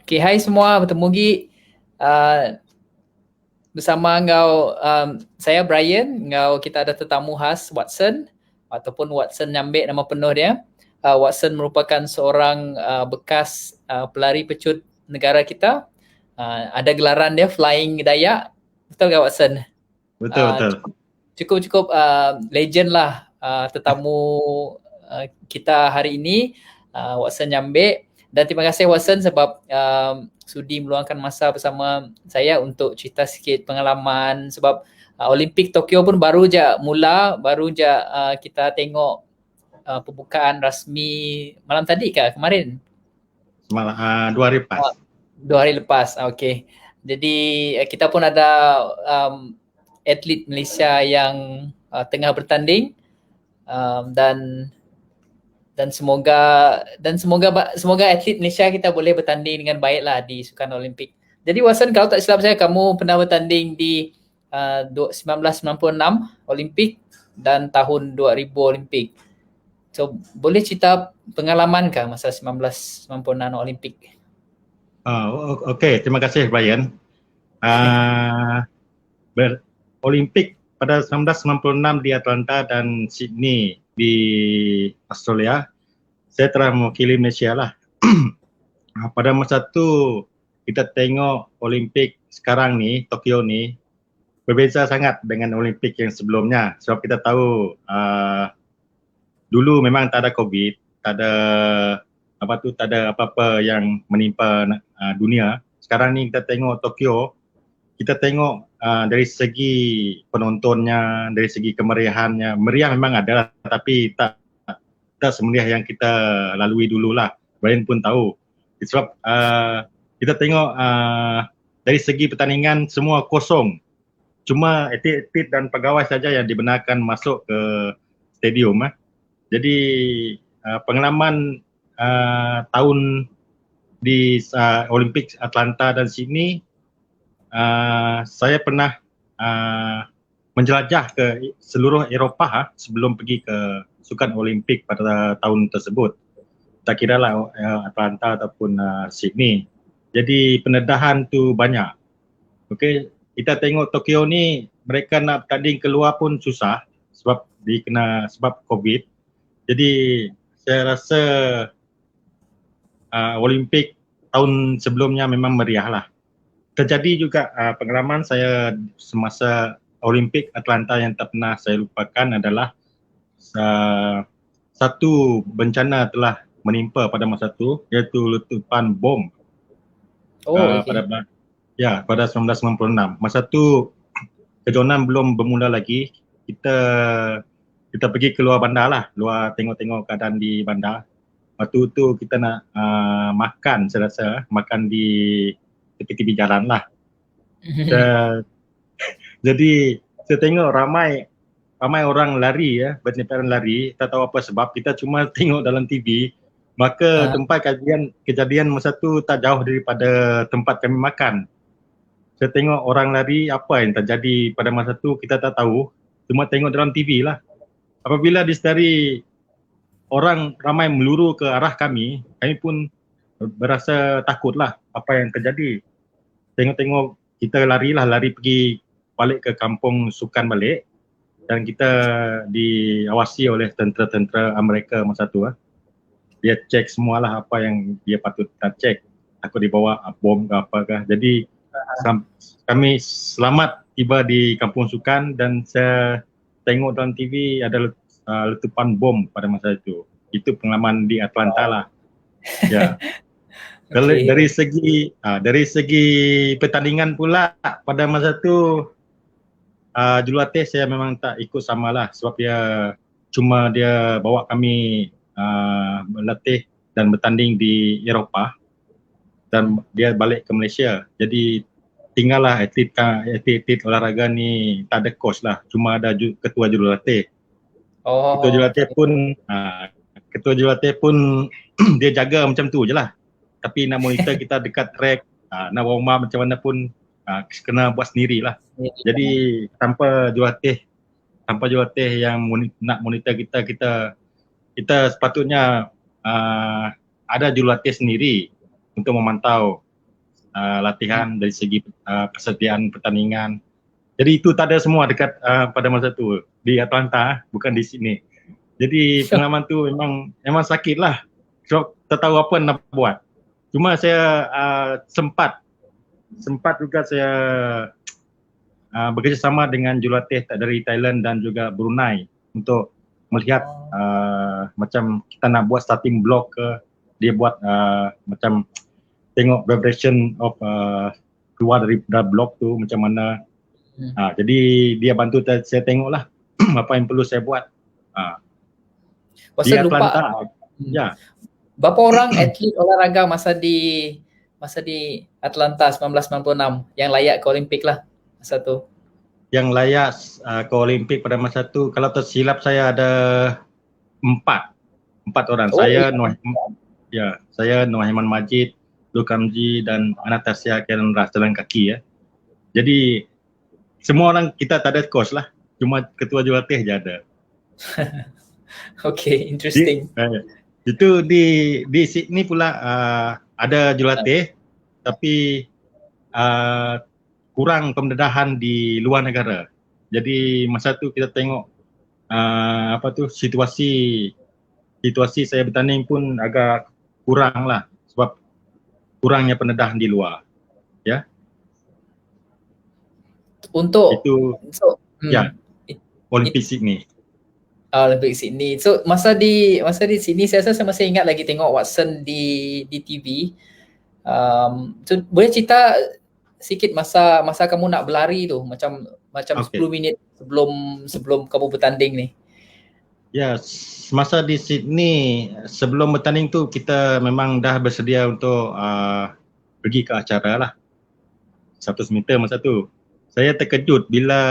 Okay, hai semua, bertemu lagi bersama ngau saya Brian, ngau kita ada tetamu khas Watson ataupun Watson nyambil nama penuh dia. Watson merupakan seorang bekas pelari pecut negara kita. Ada gelaran dia Flying Dayak. Betul tak Watson? Betul. Cukup legend lah tetamu kita hari ini, Watson Nyambek. Dan terima kasih Watson sebab sudi meluangkan masa bersama saya untuk cerita sikit pengalaman sebab Olimpik Tokyo pun baru je mula, baru je kita tengok pembukaan rasmi malam tadi ke kemarin? Semalam 2 hari lepas. 2 hari lepas, okey. Jadi kita pun ada atlet Malaysia yang tengah bertanding dan semoga atlet Malaysia kita boleh bertanding dengan baiklah di Sukan Olimpik. Jadi Watson, kalau tak silap saya, kamu pernah bertanding di 1996 Olimpik dan tahun 2000 Olimpik. So boleh cerita pengalaman ke masa 1996 Olimpik? Okey, terima kasih Brian. Olimpik pada 1996 di Atlanta dan Sydney di Australia, saya telah mewakili Malaysia lah. Pada masa tu kita tengok Olimpik sekarang ni, Tokyo ni, berbeza sangat dengan Olimpik yang sebelumnya. Sebab kita tahu dulu memang tak ada COVID, tak ada apa-apa yang menimpa dunia. Sekarang ni kita tengok Tokyo, kita tengok dari segi penontonnya, dari segi kemeriahannya. Meriah memang ada, tapi tak semeriah yang kita lalui dululah. Brian pun tahu. Sebab kita tengok dari segi pertandingan semua kosong. Cuma atlet dan pegawai saja yang dibenarkan masuk ke stadium. Jadi pengalaman tahun di Olimpik Atlanta dan Sydney, saya pernah menjelajah ke seluruh Eropah sebelum pergi ke Sukan Olimpik pada tahun tersebut. Tak kira lah Atlanta ataupun Sydney. Jadi pendedahan tu banyak. Okey, kita tengok Tokyo ni, mereka nak bertanding keluar pun susah sebab sebab COVID. Jadi saya rasa Olimpik tahun sebelumnya memang meriah lah. Terjadi juga pengalaman saya semasa Olimpik Atlanta yang tak pernah saya lupakan adalah satu bencana telah menimpa pada masa itu, iaitu letupan bom. Pada 1996. Masa tu kejohanan belum bermula lagi. Kita pergi keluar bandar lah, luar tengok-tengok keadaan di bandar. Waktu tu kita nak makan, saya rasa makan di tepi-tepi jalan lah. Jadi saya tengok ramai orang lari berdemparan lari, tak tahu apa sebab, kita cuma tengok dalam TV. Maka tempat kejadian masa tu tak jauh daripada tempat kami makan. Saya tengok orang lari, apa yang terjadi pada masa tu kita tak tahu, cuma tengok dalam TV lah. Apabila disedari orang ramai meluru ke arah kami pun berasa takut lah apa yang terjadi. Tengok-tengok kita lari pergi balik ke kampung sukan balik, dan kita diawasi oleh tentera-tentera Amerika masa tu. Dia cek semualah apa yang dia patut cek. Takut dibawa bom ke apa ke. Jadi kami selamat tiba di kampung sukan, dan saya tengok dalam TV ada letupan bom pada masa itu. Itu pengalaman di Atlanta lah. Ya. Dari segi pertandingan pula pada masa tu jurulatih saya memang tak ikut samalah, sebab dia bawa kami berlatih dan bertanding di Eropah, dan dia balik ke Malaysia. Jadi tinggallah atlet olahraga ni tak ada coach lah, cuma ada ketua jurulatih. Ketua jurulatih pun dia jaga macam tu je lah. Tapi nak monitor kita dekat track, nak warm up macam mana pun kena buat sendiri lah. Jadi tanpa jurulatih yang nak monitor kita sepatutnya ada jurulatih sendiri untuk memantau latihan, dari segi persediaan pertandingan. Jadi itu tak ada semua dekat pada masa tu di Atlanta, bukan di sini. Jadi pengalaman tu memang sakit lah. So, tak tahu apa nak buat. Cuma saya sempat juga saya bekerjasama dengan jurulatih dari Thailand dan juga Brunei untuk melihat macam kita nak buat starting block ke, dia buat macam tengok vibration of keluar dari blok tu macam mana. Jadi dia bantu saya tengok lah apa yang perlu saya buat. Di Atlanta. Ya. Berapa orang atlet olahraga masa di Atlanta 1996 yang layak ke Olimpik lah masa tu? Yang layak ke Olimpik pada masa tu, kalau tersilap saya ada 4 orang. Saya Nohaiman Majid, Lukamji dan Anastasia Kerenras jalan kaki ya. Jadi semua orang kita tak ada coach lah, cuma ketua jurulatih je ada. Okay, interesting. Itu di Sydney pula ada jurulatih, tapi kurang pendedahan di luar negara. Jadi masa tu kita tengok situasi saya bertanding pun agak kurang lah sebab kurangnya pendedahan di luar. Ya. Untuk itu Olimpik Sydney. Olimpik Sydney. So masa di Sydney saya masih ingat lagi tengok Watson di TV. So boleh cerita sikit masa kamu nak berlari tu macam 10 minit sebelum kamu bertanding ni. Ya, masa di Sydney sebelum bertanding tu kita memang dah bersedia untuk pergi ke acara lah. 100 meter masa tu. Saya terkejut bila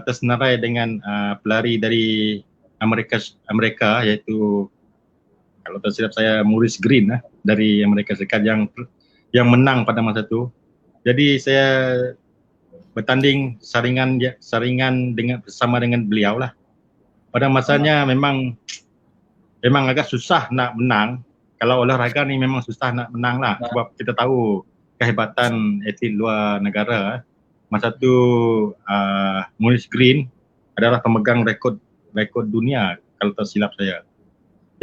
tersenarai dengan pelari dari Amerika iaitu kalau tersilap saya Maurice Green dari Amerika Serikat yang menang pada masa tu. Jadi saya bertanding saringan bersama dengan beliau lah. Pada masanya memang agak susah nak menang. Kalau olahraga ni memang susah nak menang lah sebab kita tahu kehebatan atlet luar negara. Masa tu Maurice Green adalah pemegang rekod dunia kalau tak silap saya.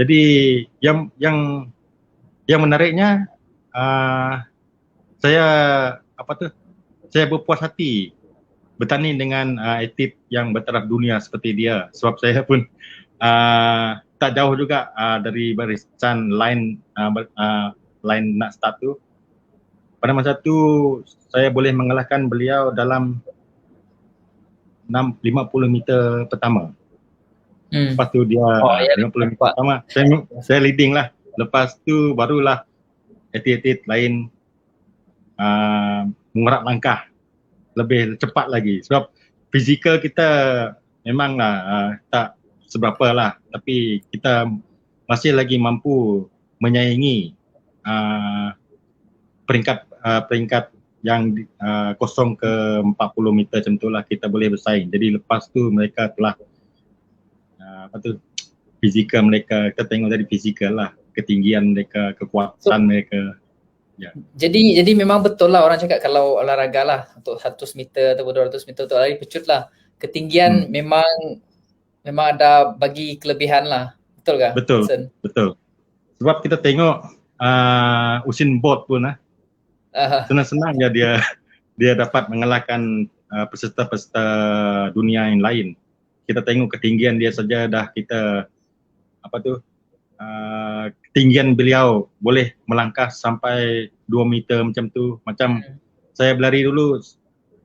Jadi yang menariknya saya berpuas hati bertanding dengan atlet yang bertaraf dunia seperti dia sebab saya pun tak jauh juga dari barisan line nak start tu. Pada masa tu saya boleh mengalahkan beliau dalam 50 meter pertama. Lepas tu dia 50 meter pertama saya leading lah. Lepas tu barulah atlet-atlet lain mengerak langkah lebih cepat lagi sebab fizikal kita memanglah tak seberapa lah, tapi kita masih lagi mampu menyaingi peringkat yang kosong ke 40 meter macam itulah kita boleh bersaing. Jadi lepas tu mereka telah fizikal mereka, kita tengok dari fizikal lah, ketinggian mereka, kekuatan mereka. Ya. Jadi memang betul lah orang cakap kalau olahraga lah untuk 100 meter atau 200 meter untuk lari pecut lah, ketinggian memang ada bagi kelebihan lah. Betul kah? Betul. Sebab kita tengok Usain Bolt pun senang-senang dia dapat mengalahkan peserta-peserta dunia yang lain. Kita tengok ketinggian dia saja dah kita ketinggian beliau boleh melangkah sampai 2 meter macam tu. Macam saya berlari dulu,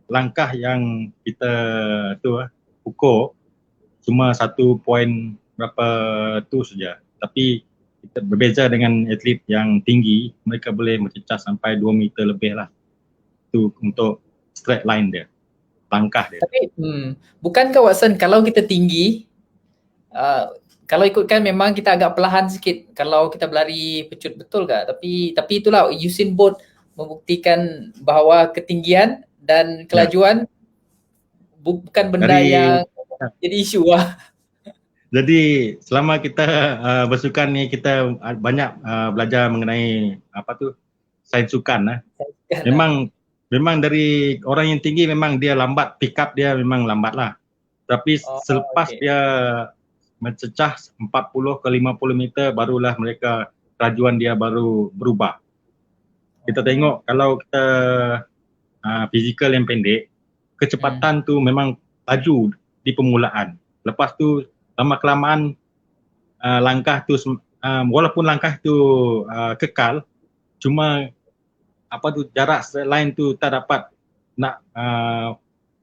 langkah yang kita ukur cuma 1 point berapa tu saja. Tapi kita berbeza dengan atlet yang tinggi, mereka boleh mencecah sampai 2 meter lebih lah. Tu untuk straight line dia, langkah dia. Tapi bukankah Watson kalau kita tinggi, kalau ikutkan memang kita agak perlahan sikit kalau kita berlari pecut, betul tak? Tapi itulah Usain Bolt membuktikan bahawa ketinggian dan kelajuan bukan benda yang jadi isu lah. Jadi selama kita bersukan ni kita banyak belajar mengenai sains sukan. Memang dari orang yang tinggi memang dia lambat, pick up dia memang lambat lah. Tapi selepas dia mencecah 40 ke 50 meter barulah mereka kelajuan dia baru berubah. Kita tengok kalau kita fizikal yang pendek, kecepatan tu memang laju di permulaan. Lepas tu lama kelamaan langkah tu walaupun langkah tu kekal, cuma jarak line tu tak dapat nak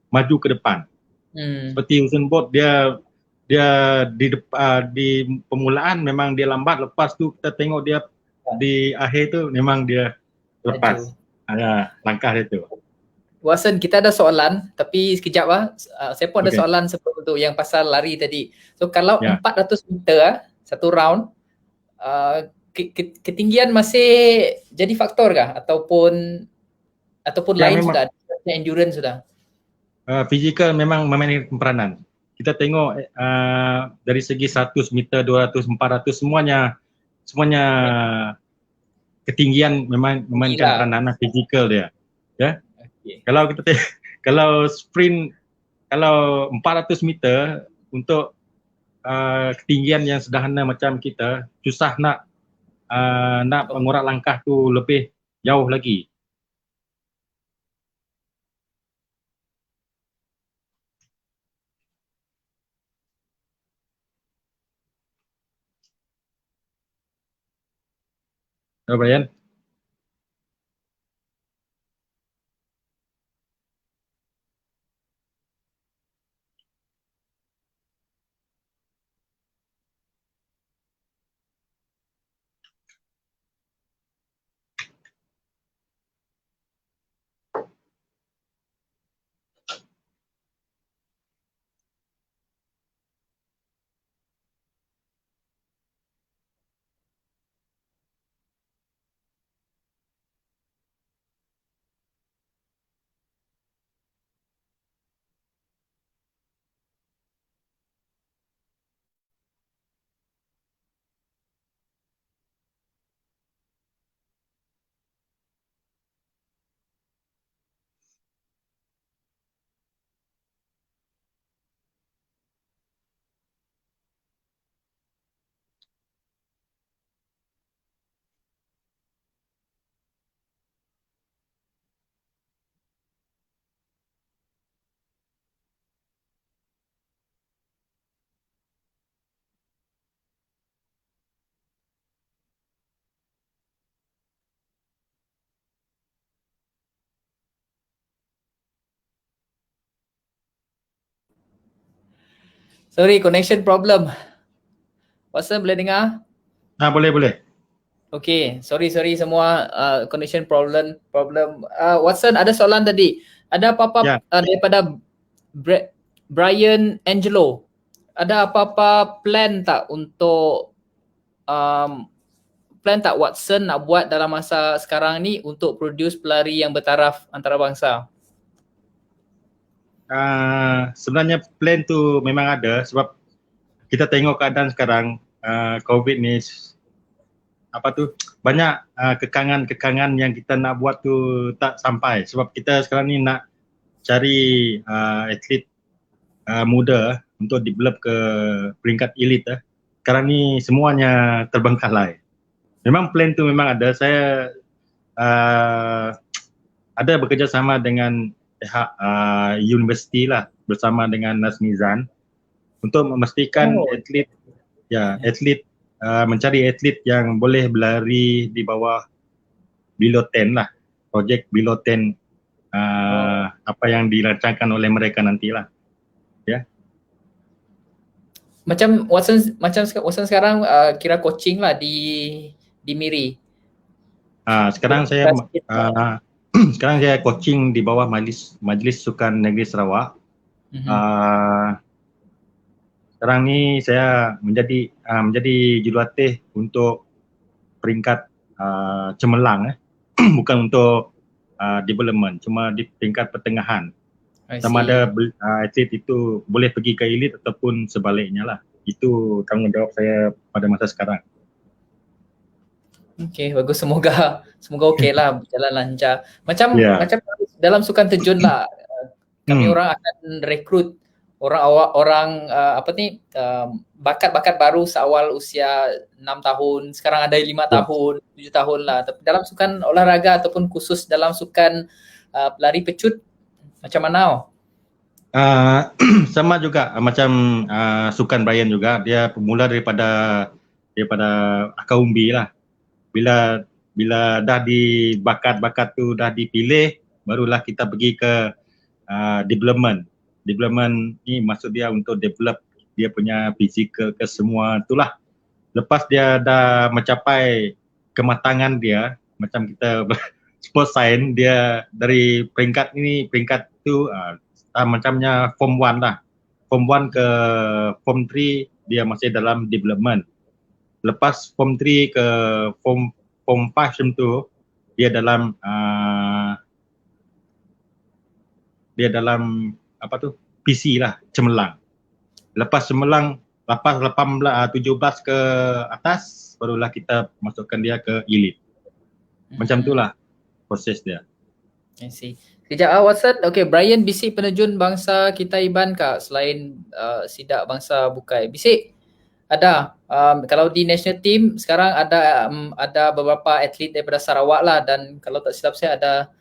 maju ke depan. Seperti Usain Bolt dia di permulaan memang dia lambat, lepas tu kita tengok dia di akhir tu memang dia lepas langkah dia tu. Watson, kita ada soalan tapi sekejap saya pun ada soalan seperti itu yang pasal lari tadi. So kalau 400 meter satu round, ketinggian masih jadi faktor kah ataupun lain memang, sudah endurance sudah? Fizikal memang memainkan peranan. Kita tengok dari segi 100 meter, 200, 400 semuanya ketinggian memang memainkan peranan fizikal dia. Ya. Kalau kita kalau sprint, kalau 400 meter untuk ketinggian yang sederhana macam kita, susah nak mengurat langkah tu lebih jauh lagi. Brian. Sorry, connection problem. Watson boleh dengar? Boleh. Okay, sorry semua connection problem. Watson, ada soalan tadi. Ada apa-apa daripada Brian Angelo? Ada apa-apa plan tak untuk plan tak Watson nak buat dalam masa sekarang ni untuk produce pelari yang bertaraf antarabangsa? Sebenarnya plan tu memang ada, sebab kita tengok keadaan sekarang COVID ni banyak kekangan yang kita nak buat tu tak sampai, sebab kita sekarang ni nak cari atlet muda untuk develop ke peringkat elit. Sekarang ni semuanya terbengkalai. Memang plan tu memang ada. Saya ada bekerjasama dengan pihak universiti lah, bersama dengan Nasmizan untuk memastikan atlet mencari atlet yang boleh berlari di bawah below 10 lah, projek below 10 apa yang dirancangkan oleh mereka nantilah. Ya. Macam Watson sekarang kira coaching lah di Miri. Sekarang saya sekarang saya coaching di bawah Majlis Sukan Negeri Sarawak. Sekarang ni saya menjadi jurulatih untuk peringkat cemerlang, bukan untuk development, cuma di peringkat pertengahan. Sama ada atlet itu boleh pergi ke elit ataupun sebaliknya lah. Itu tanggungjawab saya pada masa sekarang. Okay, bagus. Semoga okey lah, berjalan lancar. Macam Ya. dalam sukan terjun lah, kami orang akan rekrut orang bakat-bakat baru seawal usia 6 tahun, sekarang ada 5 tahun, 7 tahun lah. Tapi dalam sukan olahraga ataupun khusus dalam sukan lari pecut, macam mana? Sama juga macam Sukan Brian juga, dia pemula daripada akar umbi lah. Bila dah di bakat tu dah dipilih, barulah kita pergi ke development ni, maksud dia untuk develop dia punya fizikal ke semua itulah. Lepas dia dah mencapai kematangan dia, macam kita sport science, dia dari peringkat tu macamnya form 1 lah, form 1 ke form 3 dia masih dalam development. Lepas form 3 ke form 5 macam tu, dia dalam apa tu, PC lah, cemerlang. Lepas cemerlang, lepas 17 ke atas, barulah kita masukkan dia ke elite. Macam itulah proses dia. I see. Sekejap Watson. Okay, Brian bisik penerjun bangsa kita Iban kak selain sidak bangsa Bukai? Bisik? Ada. Kalau di national team sekarang ada beberapa atlet daripada Sarawak lah, dan kalau tak silap saya ada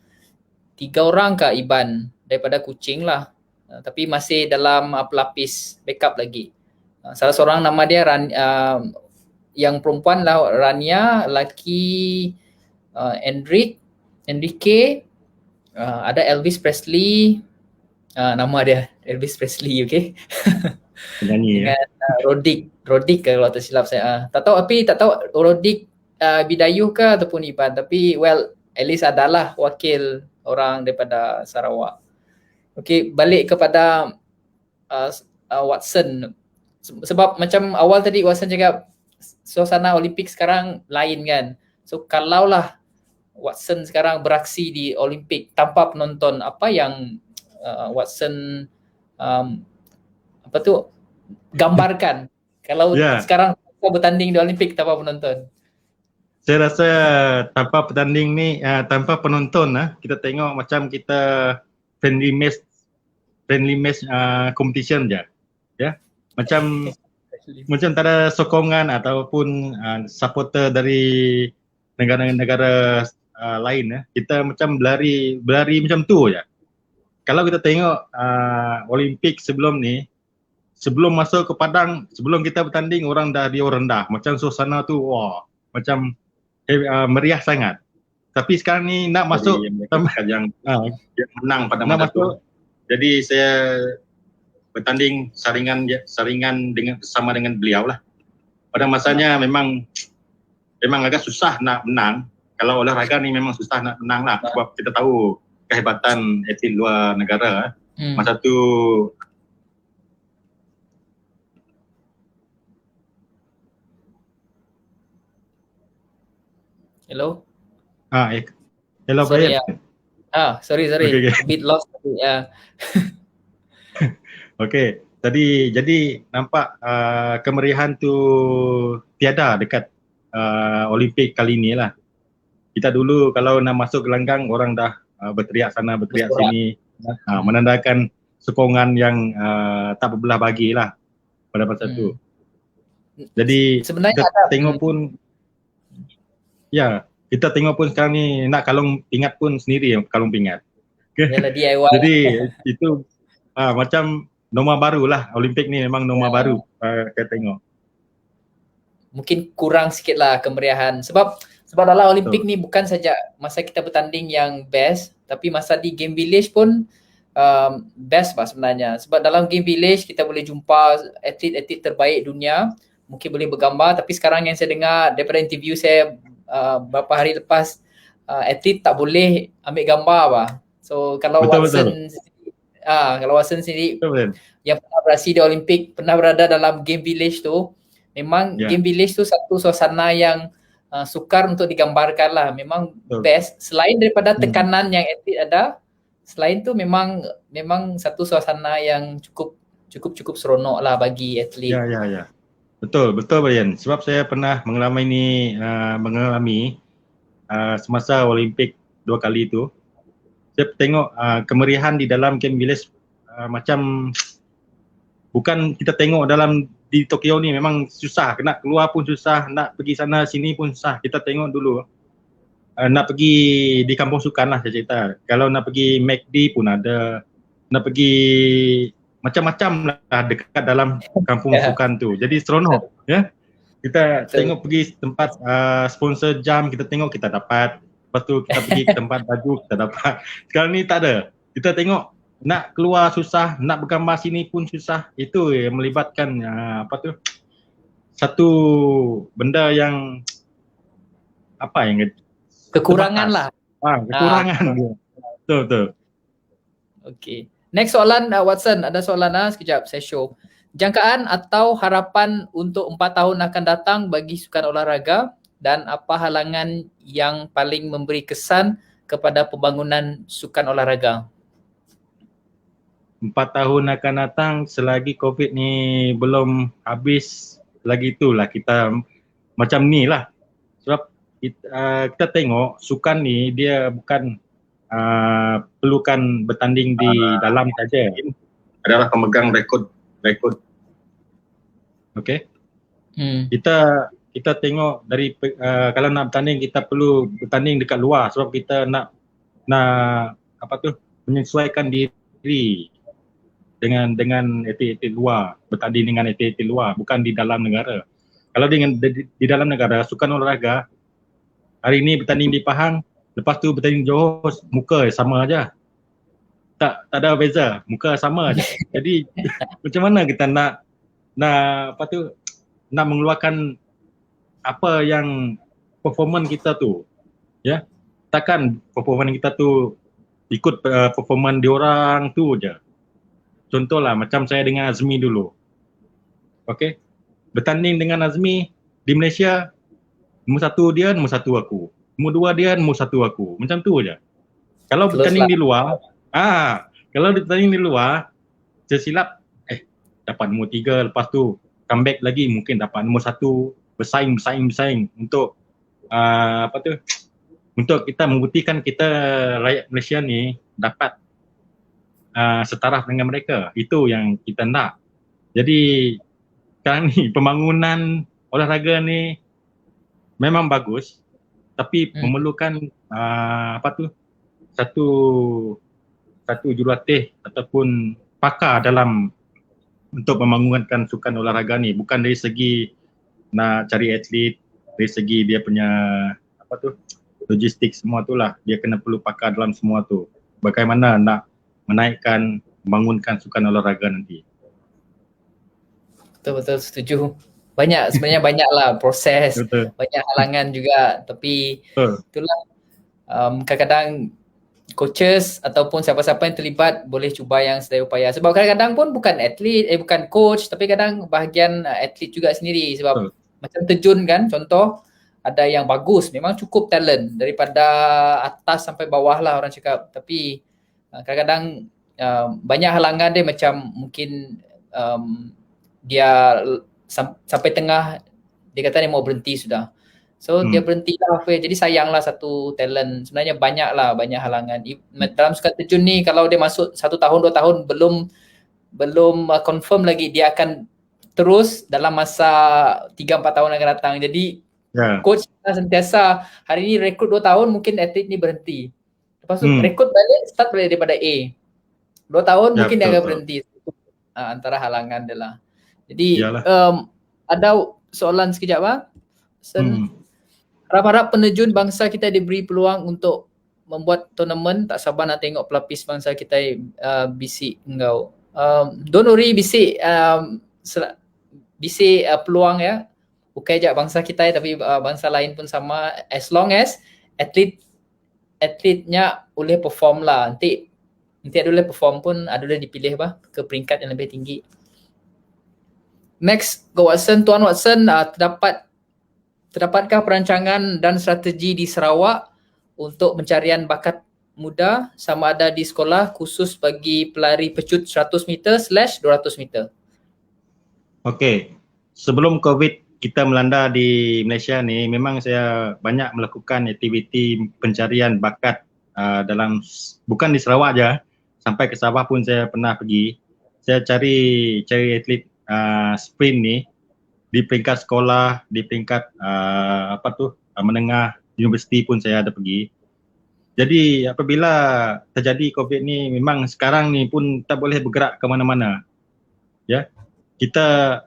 3 orang kak Iban daripada Kuching lah. Tapi masih dalam pelapis backup lagi. Salah seorang nama dia yang perempuan lah Rania, lelaki Enrique, ada Elvis Presley, nama dia Elvis Presley, okay? Penyanyi dengan Rodic kalau tak silap saya. Tak tahu Rodic Bidayuh ke ataupun Iban, tapi well at least adalah wakil orang daripada Sarawak. Okay, balik kepada Watson. Sebab macam awal tadi Watson cakap suasana Olimpik sekarang lain kan. So kalaulah Watson sekarang beraksi di Olimpik tanpa penonton, apa yang Watson gambarkan kalau sekarang kita bertanding di Olimpik tanpa penonton? Saya rasa tanpa bertanding ni, tanpa penonton kita tengok macam kita friendly match competition je, ya. Macam tak ada sokongan ataupun supporter dari negara-negara lain ya. Kita macam berlari macam tu je. Kalau kita tengok Olimpik sebelum ni, sebelum masuk ke padang, sebelum kita bertanding, orang dah rendah. Macam suasana tu macam meriah sangat. Tapi sekarang ni nak masuk yang menang pada masa tu. Jadi saya bertanding saringan bersama dengan beliau lah. Pada masanya memang agak susah nak menang. Kalau olahraga ni memang susah nak menang lah, sebab kita tahu kehebatan atlet luar negara. Masa tu Hello? Hello, sorry, Brian. Sorry. Okay. A bit lost. Okay, jadi nampak kemeriahan tu tiada dekat Olimpik kali ni lah. Kita dulu kalau nak masuk gelanggang, orang dah berteriak sana, berteriak sini, menandakan sokongan yang tak berbelah bagi lah pada masa tu. Jadi sebenarnya kita tengok pun, kita tengok pun sekarang ni nak kalung pingat pun sendiri kalung pingat. Yalah, DIY. Jadi itu macam norma baru lah. Olimpik ni memang norma baru kita tengok. Mungkin kurang sikit lah kemeriahan. Sebab dalam Olimpik ni bukan saja masa kita bertanding yang best, tapi masa di Game Village pun best lah sebenarnya. Sebab dalam Game Village kita boleh jumpa atlet-atlet terbaik dunia, mungkin boleh bergambar. Tapi sekarang yang saya dengar daripada interview saya beberapa hari lepas, atlet tak boleh ambil gambar bah. So kalau Watson sendiri yang pernah beraksi di Olimpik, pernah berada dalam Game Village tu, memang Game Village tu satu suasana yang sukar untuk digambarkan lah. Memang best. Selain daripada tekanan yang atlet ada, selain tu memang satu suasana yang cukup seronok lah bagi atlet. Ya. Betul, betul Brian. Sebab saya pernah mengalami semasa Olimpik 2 kali itu. Saya tengok kemeriahan di dalam Camp Village macam bukan kita tengok dalam di Tokyo ni memang susah, nak keluar pun susah, nak pergi sana sini pun susah. Kita tengok dulu nak pergi di kampung sukan lah saya cerita. Kalau nak pergi McD pun ada, nak pergi macam-macam lah dekat dalam kampung sukan tu. Jadi seronok ya. Kita tengok pergi tempat sponsor jam, kita tengok kita dapat. Lepas tu kita pergi ke tempat baju kita dapat. Sekarang ni tak ada. Kita tengok nak keluar susah, nak bergambar sini pun susah. Itu yang melibatkan satu benda yang kekurangan lah. Kekurangan dia. Betul. Okay. Next soalan Watson, ada soalan sekejap saya show. Jangkaan atau harapan untuk 4 tahun akan datang bagi sukan olahraga dan apa halangan yang paling memberi kesan kepada pembangunan sukan olahraga? 4 tahun akan datang selagi COVID ni belum habis lagi, itulah kita macam ni lah. Sebab kita tengok sukan ni dia bukan perlukan bertanding di dalam saja, adalah pemegang rekod. Okay. Kita tengok dari kalau nak bertanding kita perlu bertanding dekat luar sebab kita nak menyesuaikan diri dengan atlet luar, bertanding dengan atlet luar, bukan di dalam negara. Kalau di dalam negara sukan olahraga hari ni bertanding di Pahang, lepas tu bertanding Johor, muka sama aja. Tak ada beza, muka sama aja. Jadi macam mana kita nak mengeluarkan apa yang performan kita tu, ya? Takkan performan kita tu ikut performan diorang tu je. Contohlah macam saya dengan Azmi dulu. Okey. Bertanding dengan Azmi di Malaysia, nombor 1 dia, nombor 1 aku. Nombor 2 dia, nombor 1 aku. Macam tu je. Kalau bertanding di luar, kalau bertanding di luar, tersilap dapat nombor 3, lepas tu comeback lagi mungkin dapat nombor 1, bersaing untuk untuk kita membuktikan kita rakyat Malaysia ni dapat setaraf dengan mereka. Itu yang kita nak. Jadi sekarang ni pembangunan olahraga ni memang bagus tapi memerlukan satu jurulatih ataupun pakar dalam untuk membangunkan sukan olahraga ni, bukan dari segi nak cari atlet, dari segi dia punya logistik semua tu lah, dia kena perlu pakar dalam semua tu. Bagaimana nak menaikkan, membangunkan sukan olahraga nanti. Betul setuju. Sebenarnya banyak lah proses, banyak halangan juga, tapi itulah kadang-kadang coaches ataupun siapa-siapa yang terlibat boleh cuba yang sedaya upaya. Sebab kadang-kadang pun bukan atlet, bukan coach, tapi kadang bahagian atlet juga sendiri. Sebab macam terjun kan, contoh ada yang bagus, memang cukup talent daripada atas sampai bawah lah orang cakap. Tapi kadang-kadang banyak halangan dia, macam mungkin dia sampai tengah dia kata dia mau berhenti sudah. So dia berhenti lah jadi sayanglah satu talent. Sebenarnya banyak halangan. Dalam sukan terjun ni kalau dia masuk 1 tahun 2 tahun belum confirm lagi dia akan terus dalam masa 3-4 tahun akan datang. Jadi coach sentiasa hari ni rekod 2 tahun mungkin atlet ni berhenti. Lepas tu rekod balik, start balik daripada A. 2 tahun mungkin dia akan berhenti. Antara halangan dia lah. Jadi ada soalan sekejap harap-harap penerjun bangsa kita diberi peluang untuk membuat tournament. Tak sabar nak tengok pelapis bangsa kita bisik engkau. Don't worry bisik peluang ya. Bukan je bangsa kita tapi bangsa lain pun sama. As long as atletnya boleh perform lah. Nanti ada boleh perform pun ada boleh dipilih ke peringkat yang lebih tinggi. Next, Watson, Tuan Watson, terdapatkah perancangan dan strategi di Sarawak untuk pencarian bakat muda sama ada di sekolah khusus bagi pelari pecut 100 meter/200 meter? Okey. sebelum COVID kita melanda di Malaysia ni, memang saya banyak melakukan aktiviti pencarian bakat bukan di Sarawak aja, sampai ke Sabah pun saya pernah pergi. Saya cari atlet sprint ni di peringkat sekolah, di peringkat menengah, universiti pun saya ada pergi. Jadi apabila terjadi COVID ni, memang sekarang ni pun tak boleh bergerak ke mana-mana. Ya, kita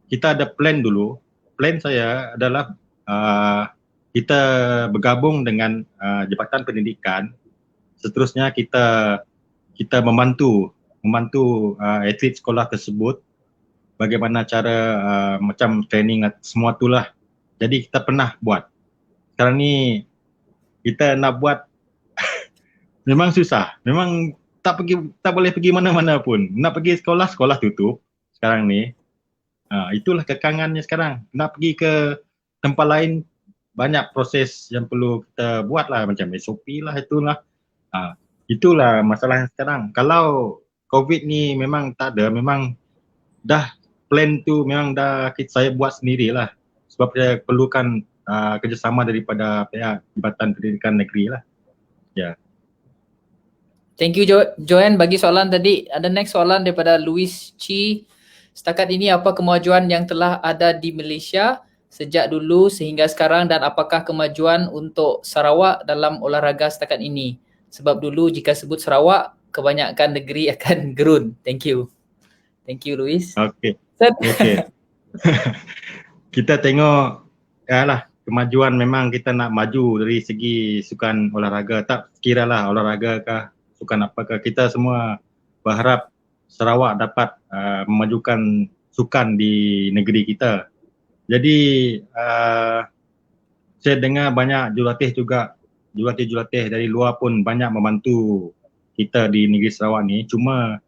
ada plan dulu. Plan saya adalah kita bergabung dengan Jabatan Pendidikan. Seterusnya kita membantu atlet sekolah tersebut bagaimana cara macam training semua itulah. Jadi kita pernah buat. Sekarang ni kita nak buat memang susah. Memang tak boleh pergi mana-mana pun. Nak pergi sekolah tutup sekarang ni. Itulah kekangannya sekarang. Nak pergi ke tempat lain, banyak proses yang perlu kita buat lah, macam SOP lah, itulah. Itulah masalahnya sekarang. Kalau COVID ni memang tak ada, memang dah plan tu memang dah saya buat sendirilah. Sebab saya perlukan kerjasama daripada pihak Jabatan Pendidikan Negeri lah. Ya. Thank you Joanne bagi soalan tadi. Ada next soalan daripada Louis Chi. Setakat ini apa kemajuan yang telah ada di Malaysia sejak dulu sehingga sekarang dan apakah kemajuan untuk Sarawak dalam olahraga setakat ini? Sebab dulu jika sebut Sarawak, kebanyakan negeri akan gerun. Thank you. Thank you Louis. Okay. Kita tengok kemajuan, memang kita nak maju dari segi sukan olahraga. Tak kira lah olahraga kah, sukan apakah, kita semua berharap Sarawak dapat memajukan sukan di negeri kita. Jadi saya dengar banyak jurulatih dari luar pun banyak membantu kita di negeri Sarawak ni. Cuma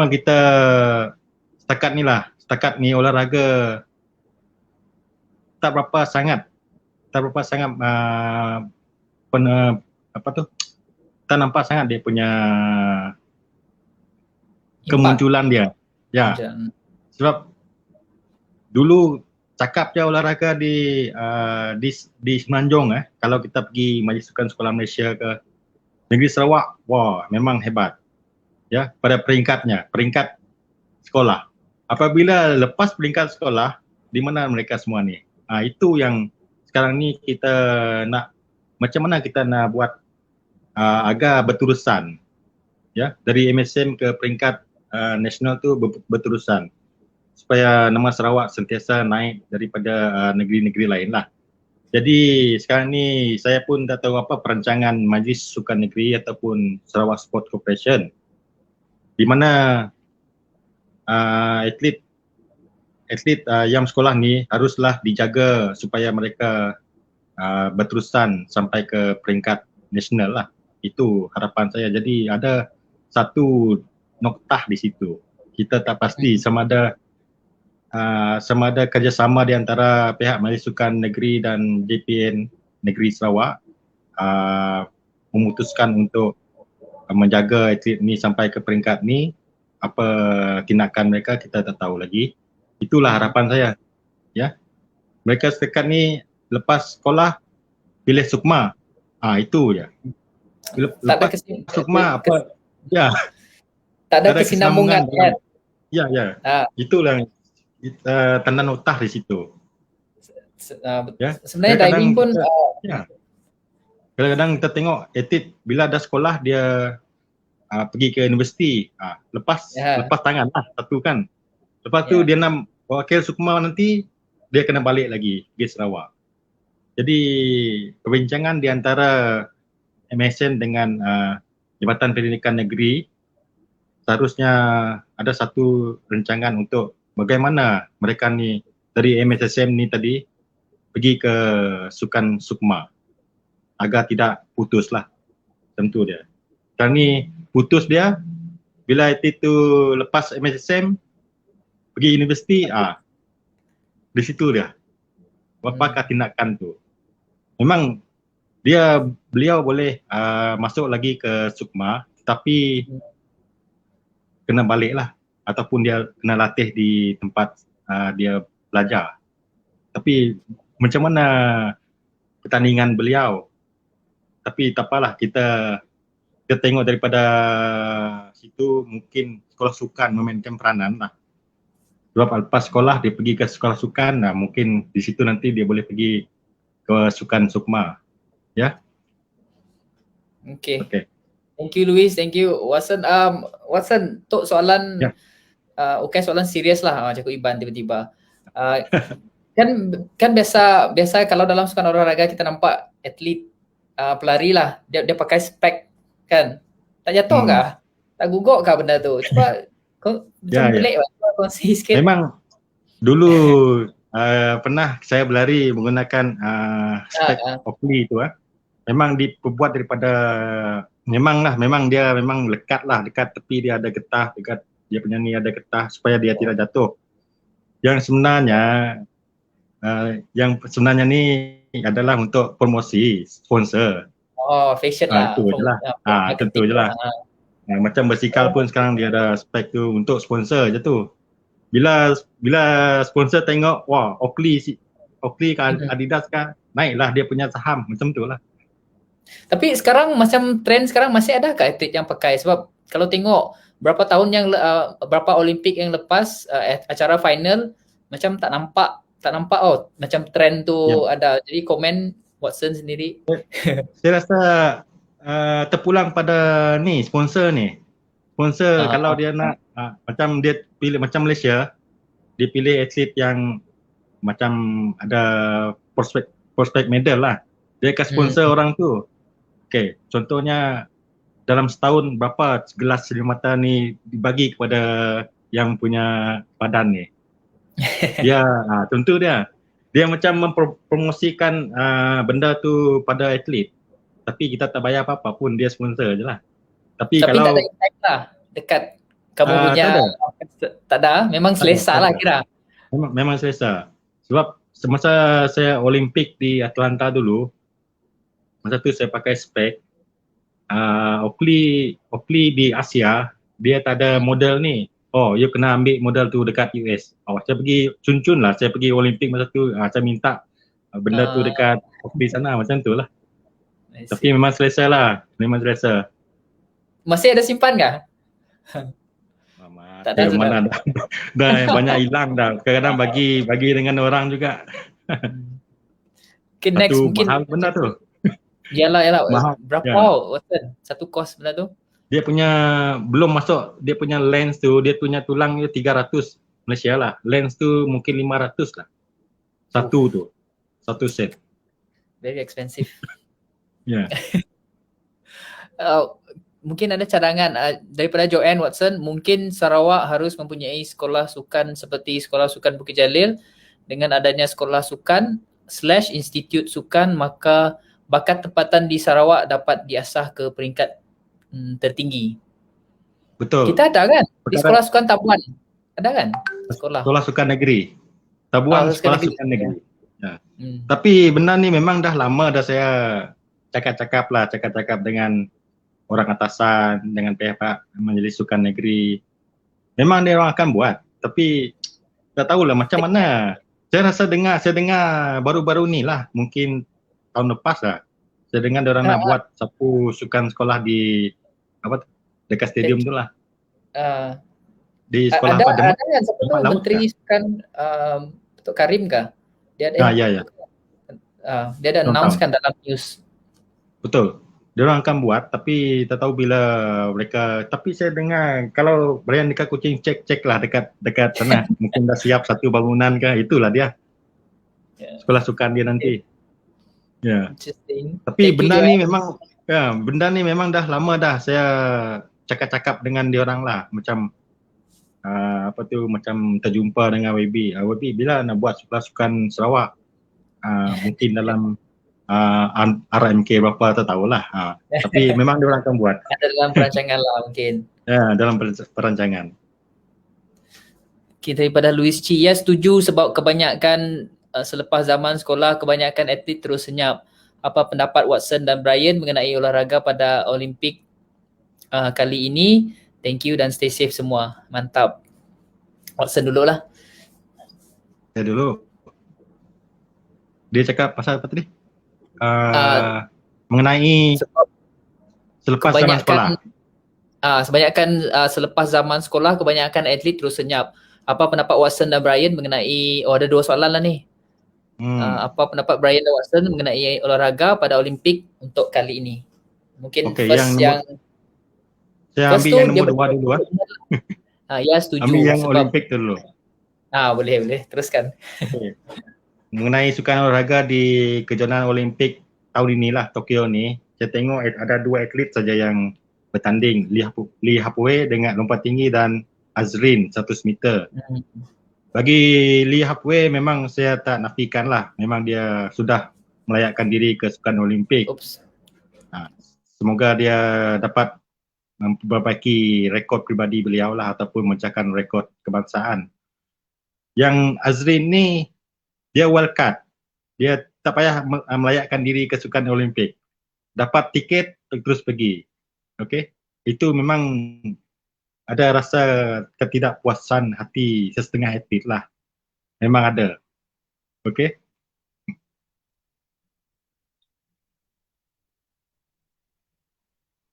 kita setakat ni olahraga tak berapa sangat tak nampak sangat dia punya kemunculan dia. Ya. Sebab dulu cakap je olahraga di Semenanjung, kalau kita pergi Majlis Sukan Sekolah Malaysia ke negeri Sarawak, wah memang hebat. Ya, pada peringkat sekolah. Apabila lepas peringkat sekolah, di mana mereka semua ni? Itu yang sekarang ni kita nak, macam mana kita nak buat agar berterusan, ya, dari MSM ke peringkat nasional tu berterusan, supaya nama Sarawak sentiasa naik daripada negeri-negeri lain lah. Jadi sekarang ni saya pun tak tahu apa perancangan Majlis Sukan Negeri ataupun Sarawak Sport Corporation, di mana atlet yang sekolah ni haruslah dijaga supaya mereka berterusan sampai ke peringkat nasional lah. Itu harapan saya. Jadi ada satu noktah di situ. Kita tak pasti sama ada kerjasama di antara pihak Majlis Sukan Negeri dan JPN Negeri Sarawak memutuskan untuk menjaga atlet ni sampai ke peringkat ni. Apa tindakan mereka kita tak tahu lagi. Itulah harapan saya. Ya. Mereka setakat ni lepas sekolah pilih sukma. Itu je. Lepas sukma apa? Ya. Tak ada kesinambungan kan? Ya. Itulah tanda notah di situ. Ya. Sebenarnya diving pun kadang-kadang kita tengok atlet bila dah sekolah dia pergi ke universiti, lepas tangan lah satu kan. Lepas tu dia nak wakil sukma, nanti dia kena balik lagi pergi Sarawak. Jadi perbincangan di antara MSN dengan Jabatan Pendidikan Negeri seharusnya ada satu rancangan untuk bagaimana mereka ni dari MSSM ni tadi pergi ke sukan sukma agar tidak putus lah. Tentu dia. Sekarang ni putus dia bila itu lepas MSSM pergi universiti, di situ dia. Apakah tindakan tu? Memang beliau boleh masuk lagi ke sukma, tapi kena balik lah. ataupun dia kena latih di tempat dia belajar. Tapi macam mana pertandingan beliau? Tapi tak apalah, kita tengok daripada situ, mungkin sekolah sukan memainkan peranan lah. Sebab lepas sekolah dia pergi ke sekolah sukan, mungkin di situ nanti dia boleh pergi ke sukan sukma. Ya. Okay. Okay. Thank you Louis, thank you Watson. Watson, tok soalan okay, soalan serius lah Cikgu Iban tiba-tiba. Kan biasa kalau dalam sukan olahraga kita nampak atlet pelari lah, dia pakai spek kan. Tak jatuh kah? Tak gugok kah benda tu? Cuba macam pelik lah, kongsi sikit. Memang dulu pernah saya berlari menggunakan spek Oakley tu. Memang diperbuat daripada, memang dia memang lekat lah, dekat tepi dia ada getah, dekat dia punya ni ada getah supaya dia tidak jatuh. Yang sebenarnya ni adalah untuk promosi sponsor. Oh, fashion lah. Itu je lah. Tentu je lah. Macam bersikal pun sekarang dia ada spek tu untuk sponsor je tu. Bila sponsor tengok, wah Oakley kan, Adidas kan, naiklah dia punya saham, macam tu lah. Tapi sekarang macam trend sekarang masih ada ke atlet yang pakai? Sebab kalau tengok berapa tahun yang berapa Olimpik yang lepas acara final macam tak nampak macam trend tu ada. Jadi komen Watson sendiri. Saya rasa terpulang pada ni sponsor ni. Sponsor kalau dia nak macam dia pilih macam Malaysia, dia pilih atlet yang macam ada prospek medal lah. Dia akan sponsor orang tu. Okay, contohnya dalam setahun berapa gelas Seri-Mata ni dibagi kepada yang punya badan ni. Dia tentu dia macam mempromosikan benda tu pada atlet. Tapi kita tak bayar apa-apa pun, dia sponsor je lah. Tapi kalau tak ada impact lah dekat kamu punya, tak ada, memang selesa lah kira. Memang selesa. Sebab semasa saya Olimpik di Atlanta dulu, masa tu saya pakai spek Oakley di Asia, dia tak ada model ni. Oh, you kena ambil model tu dekat US. Saya pergi cun-cun lah, saya pergi Olimpik masa tu, saya minta benda tu dekat Oakley sana, macam tu lah. Tapi memang selesa lah, memang selesa. Masih ada simpan kah? Tak ada mana dah banyak hilang dah. Kadang-kadang bagi dengan orang juga. Okay, next satu mungkin mahal benda tu. Yalah. Mahal. Berapa Watson? Satu kos benda tu? Dia punya belum masuk, dia punya lens tu, dia punya tulang dia 300 Malaysia lah. Lens tu mungkin 500 lah. Satu set. Very expensive. Ya. Mungkin ada cadangan daripada Joanne Watson, mungkin Sarawak harus mempunyai sekolah sukan seperti Sekolah Sukan Bukit Jalil. Dengan adanya sekolah sukan / institut sukan, maka bakat tempatan di Sarawak dapat diasah ke peringkat tertinggi. Betul. Kita ada kan? Di Sekolah Sukan Tabuan. Ada kan? Sekolah Sukan Negeri. Tabuan Sekolah Sukan Negeri. Ya. Tapi benda ni memang dah lama dah saya cakap dengan orang atasan, dengan pihak Majlis Sukan Negeri. Memang dia orang akan buat, tapi tak tahulah macam mana. Saya dengar baru-baru ni lah, mungkin tahun lepas lah. Saya dengar dia orang nak buat satu sukan sekolah di dekat stadium tu lah. Di sekolah ada yang satu Menteri Sukan Datuk Karim kah? Dia ada. Ya. Dia ada announcekan dalam news. Betul. Dia orang akan buat, tapi tak tahu bila mereka. Tapi saya dengar kalau Brian dekat Kuching, cek lah dekat sana. Mungkin dah siap satu bangunan ke, itulah dia. Sekolah sukan dia nanti. Ya. Tapi benda ni memang dah lama dah saya cakap dengan dia orang lah, macam macam terjumpa dengan WB. WB bila nak buat sekolah sukan Sarawak? Mungkin dalam RMK berapa tak tahulah. Tapi memang dia orang akan buat. Ada dalam perancangan lah mungkin. Ya, dalam perancangan. Okay, daripada Louis Chi, ya setuju sebab kebanyakan selepas zaman sekolah kebanyakan atlet terus senyap. Apa pendapat Watson dan Brian mengenai olahraga pada Olimpik kali ini? Thank you dan stay safe semua. Mantap. Watson dulu lah. Saya dulu. Dia cakap pasal apa tadi? Mengenai Sebab selepas zaman sekolah. Selepas zaman sekolah kebanyakan atlet terus senyap. Apa pendapat Watson dan Brian mengenai, ada 2 soalan lah ni. Apa pendapat Brian dan Watson mengenai olahraga pada Olimpik untuk kali ini? Mungkin Okey, first saya first ambil tu yang dia nombor 2 dulu lah. Ya setuju Ambil yang sebab Olimpik tu dulu. boleh teruskan. Okay. Mengenai sukan olahraga di kejohanan Olimpik tahun inilah, Tokyo ni, saya tengok ada 2 atlet saja yang bertanding, Lee Hapway dengan lompat tinggi dan Azrin 100 meter. Bagi Lee Hapway memang saya tak nafikan lah, memang dia sudah melayakkan diri ke sukan Olimpik. Semoga dia dapat memperbaiki rekod pribadi beliau lah ataupun memecahkan rekod kebangsaan. Yang Azrin ni dia wildcard, dia tak payah melayakkan diri ke sukan Olimpik, dapat tiket terus pergi. Okey, itu memang ada rasa ketidakpuasan hati sesetengah atlet lah, memang ada. Okey,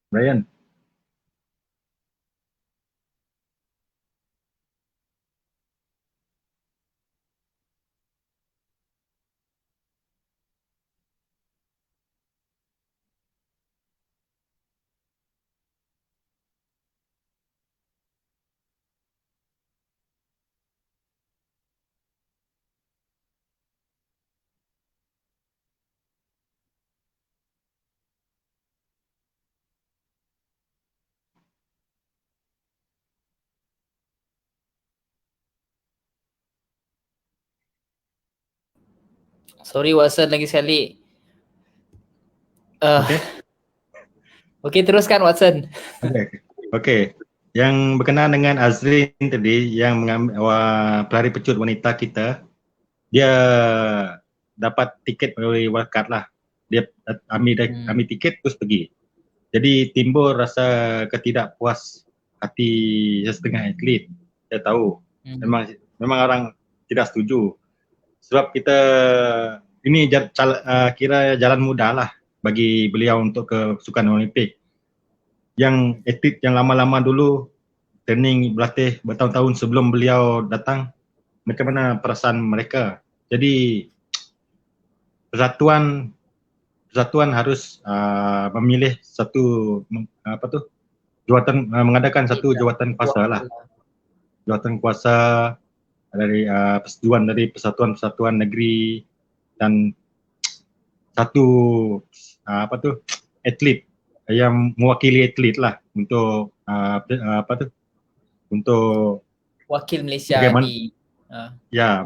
Brian. Sorry Watson lagi sekali. Okey. Okey, teruskan Watson. Okey. Yang berkenaan dengan Azrin tadi, yang pelari pecut wanita kita, dia dapat tiket melalui wildcard lah. Dia ambil tiket terus pergi. Jadi timbul rasa ketidakpuas hati setengah atlet. Saya tahu memang orang tidak setuju. Sebab kita ini kira jalan mudah lah bagi beliau untuk ke sukan Olimpik. Yang atlet yang lama-lama dulu training berlatih bertahun-tahun sebelum beliau datang, macam mana perasaan mereka. Jadi persatuan harus memilih satu jawatan, mengadakan satu jawatan kuasa lah. Jawatan kuasa dari persetujuan dari persatuan negeri dan satu atlet yang mewakili atlet lah untuk untuk wakil Malaysia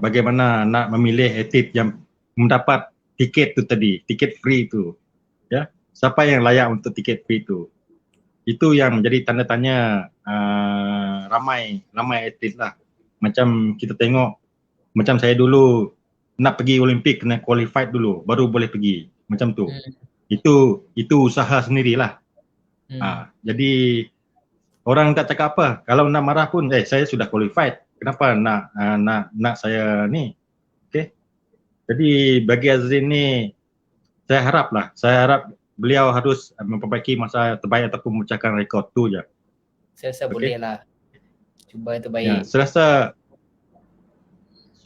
bagaimana nak memilih atlet yang mendapat tiket tu tadi, tiket free tu. Ya, siapa yang layak untuk tiket free tu? Itu yang menjadi tanda tanya ramai atlet lah. Macam kita tengok, macam saya dulu nak pergi Olimpik kena qualified dulu baru boleh pergi. Macam tu. Itu usaha sendirilah. Jadi orang tak cakap apa. Kalau nak marah pun, saya sudah qualified. Kenapa nak saya ni? Okey. Jadi bagi Azrin ni, saya harap beliau harus memperbaiki masa terbaik ataupun memecahkan rekod tu je. Saya rasa boleh lah. Cuba yang terbaik. Ya, saya rasa